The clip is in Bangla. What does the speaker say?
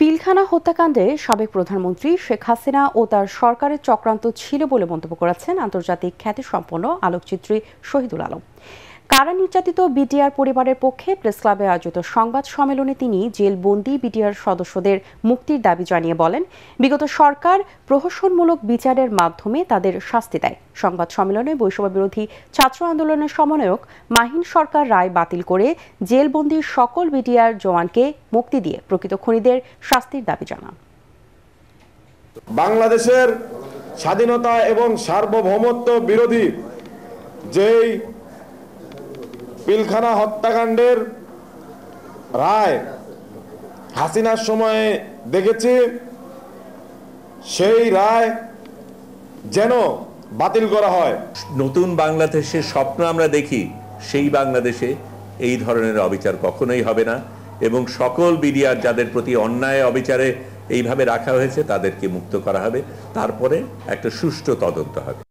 পিলখানা হত্যাকাণ্ডে সাবেক প্রধানমন্ত্রী শেখ হাসিনা ও তার সরকারের চক্রান্ত ছিল বলে মন্তব্য করেছেন আন্তর্জাতিক খ্যাতিসম্পন্ন আলোকচিত্রী শহীদুল আলম। কারা নির্যাতিত বিডিআর পরিবারের পক্ষে প্রেসক্লাবে আয়োজিত সংবাদ সম্মেলনে তিনি জেলবন্দি বিডিআর সদস্যদের মুক্তির দাবি জানিয়ে বলেন, বিগত সরকার প্রহসনমূলক বিচারের মাধ্যমে তাদের শাস্তি দেয়। সংবাদ সম্মেলনে বৈষম্য বিরোধী ছাত্র আন্দোলনের সমন্বয়ক মাহিন সরকার রায় বাতিল করে জেলবন্দি সকল বিডিআর জওয়ানকে মুক্তি দিয়ে প্রকৃত খুনিদের শাস্তির দাবি জানান। বাংলাদেশের স্বাধীনতা এবং সার্বভৌমত্ব বিরোধী যেই পিলখানা হত্যাকাণ্ডের রায় হাসিনার সময়ে দেখেছি, সেই রায় যেন বাতিল করা হয়। নতুন বাংলাদেশের স্বপ্ন আমরা দেখি, সেই বাংলাদেশে এই ধরনের অবিচার কখনোই হবে না এবং সকল বিডিআর যাদের প্রতি অন্যায় অবিচারে এইভাবে রাখা হয়েছে তাদেরকে মুক্ত করা হবে। তারপরে একটা সুষ্ঠু তদন্ত হবে।